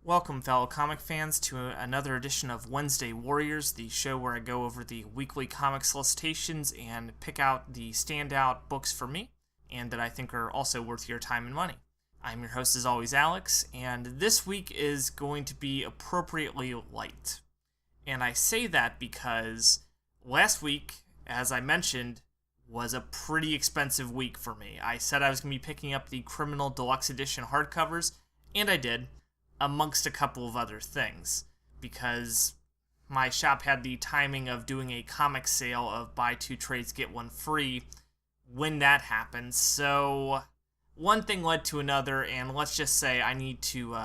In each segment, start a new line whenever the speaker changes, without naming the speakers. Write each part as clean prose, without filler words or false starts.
Welcome, fellow comic fans, to another edition of Wednesday Warriors, the show where I go over the weekly comic solicitations and pick out the standout books for me and that I think are also worth your time and money. I'm your host, as always, Alex, and this week is going to be appropriately light. And I say that because last week, as I mentioned, was a pretty expensive week for me. I said I was going to be picking up the Criminal Deluxe Edition hardcovers, and I did, amongst a couple of other things, because my shop had the timing of doing a comic sale of buy two trades get one free when that happened. So one thing led to another, and let's just say I need to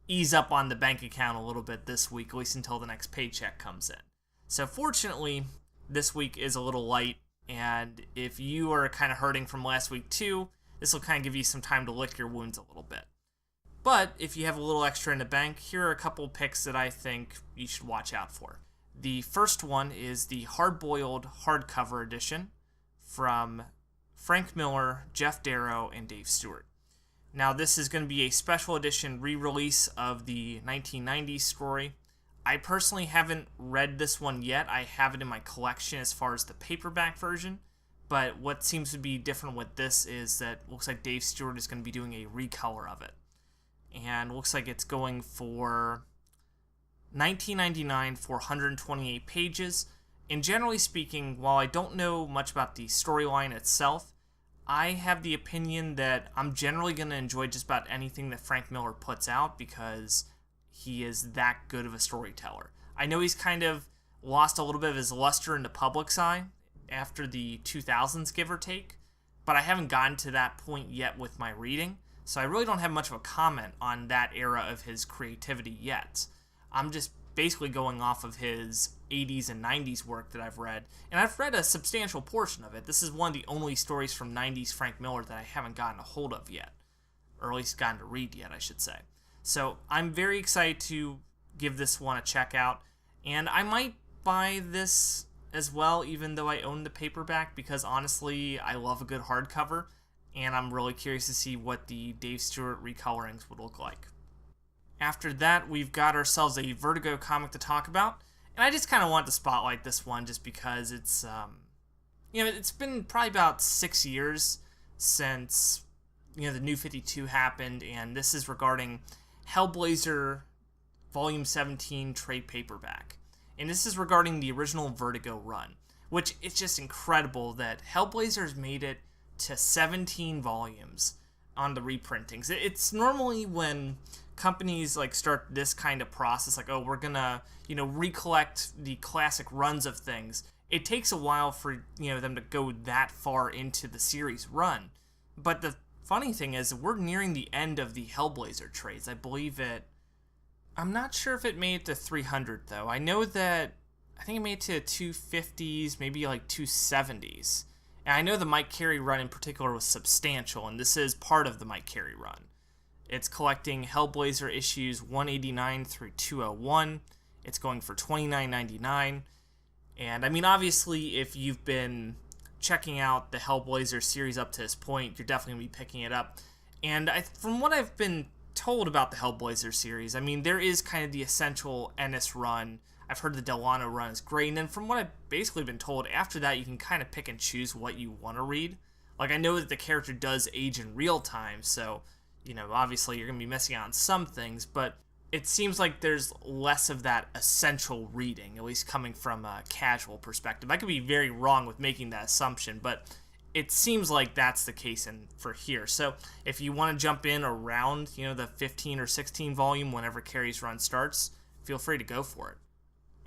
ease up on the bank account a little bit this week, at least until the next paycheck comes in. So fortunately, this week is a little light, and if you are kind of hurting from last week too, this will kind of give you some time to lick your wounds a little bit. But if you have a little extra in the bank, here are a couple picks that I think you should watch out for. The first one is the hard-boiled hardcover edition from Frank Miller, Jeff Darrow, and Dave Stewart. Now, this is going to be a special edition re-release of the 1990s story. I personally haven't read this one yet. I have it in my collection as far as the paperback version. But what seems to be different with this is that it looks like Dave Stewart is going to be doing a recolor of it. And looks like it's going for $19.99 for 128 pages. And generally speaking, while I don't know much about the storyline itself, I have the opinion that I'm generally going to enjoy just about anything that Frank Miller puts out because he is that good of a storyteller. I know he's kind of lost a little bit of his luster in the public's eye after the 2000s, give or take, but I haven't gotten to that point yet with my reading. So I really don't have much of a comment on that era of his creativity yet. I'm just basically going off of his 80s and 90s work that I've read, and I've read a substantial portion of it. This is one of the only stories from 90s Frank Miller that I haven't gotten a hold of yet, or at least gotten to read yet, I should say. So I'm very excited to give this one a check out, and I might buy this as well, even though I own the paperback, because honestly, I love a good hardcover. And I'm really curious to see what the Dave Stewart recolorings would look like. After that, we've got ourselves a Vertigo comic to talk about, and I just kind of want to spotlight this one just because it's, it's been probably about 6 years since, the New 52 happened, and this is regarding Hellblazer Volume 17 trade paperback. And this is regarding the original Vertigo run, which it's just incredible that Hellblazer's made it to 17 volumes on the reprintings. It's normally when companies start this kind of process, we're gonna recollect the classic runs of things. It takes a while for them to go that far into the series run. But the funny thing is, we're nearing the end of the Hellblazer trades. I'm not sure if it made it to 300 though. I know that I think it made it to 250s, maybe 270s. And I know the Mike Carey run in particular was substantial, and this is part of the Mike Carey run. It's collecting Hellblazer issues 189 through 201. It's going for $29.99. And obviously, if you've been checking out the Hellblazer series up to this point, you're definitely going to be picking it up. And from what I've been told about the Hellblazer series, there is kind of the essential Ennis run. I've heard the Delano run is great, and then from what I've basically been told, after that you can kind of pick and choose what you want to read. I know that the character does age in real time, so, obviously you're going to be missing out on some things, but it seems like there's less of that essential reading, at least coming from a casual perspective. I could be very wrong with making that assumption, but it seems like that's the case for here. So if you want to jump in around, the 15 or 16 volume whenever Carey's run starts, feel free to go for it.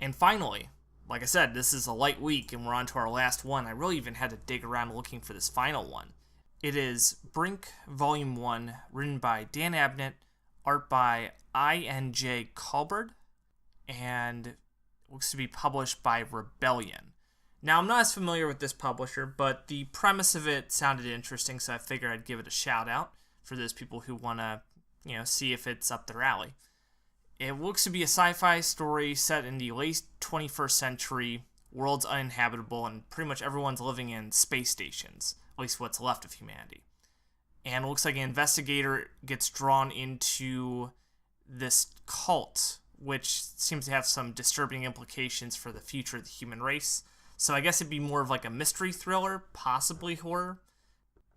And finally, like I said, this is a light week, and we're on to our last one. I really even had to dig around looking for this final one. It is Brink Volume 1, written by Dan Abnett, art by I.N.J. Colbert, and looks to be published by Rebellion. Now, I'm not as familiar with this publisher, but the premise of it sounded interesting, so I figured I'd give it a shout out for those people who want to, see if it's up their alley. It looks to be a sci-fi story set in the late 21st century, world's uninhabitable, and pretty much everyone's living in space stations, at least what's left of humanity. And it looks like an investigator gets drawn into this cult, which seems to have some disturbing implications for the future of the human race. So I guess it'd be more of like a mystery thriller, possibly horror.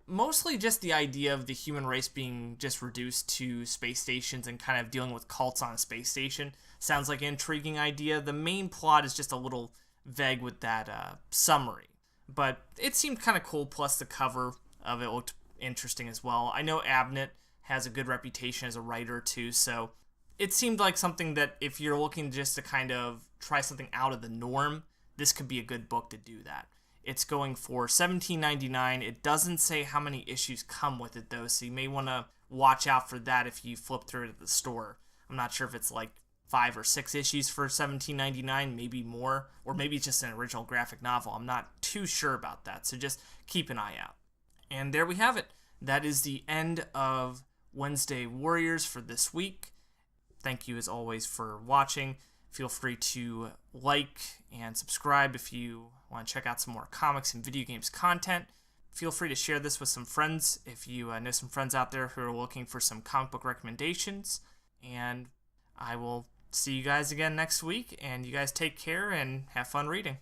Mostly just the idea of the human race being just reduced to space stations and kind of dealing with cults on a space station. Sounds like an intriguing idea. The main plot is just a little vague with that summary. But it seemed kind of cool, plus the cover of it looked interesting as well. I know Abnett has a good reputation as a writer too, so it seemed like something that if you're looking just to kind of try something out of the norm, this could be a good book to do that. It's going for $17.99. It doesn't say how many issues come with it, though, so you may want to watch out for that if you flip through it at the store. I'm not sure if it's like 5 or 6 issues for $17.99, maybe more, or maybe it's just an original graphic novel. I'm not too sure about that, so just keep an eye out. And there we have it. That is the end of Wednesday Warriors for this week. Thank you, as always, for watching. Feel free to like and subscribe if you want to check out some more comics and video games content. Feel free to share this with some friends if you know some friends out there who are looking for some comic book recommendations. And I will see you guys again next week, and you guys take care and have fun reading.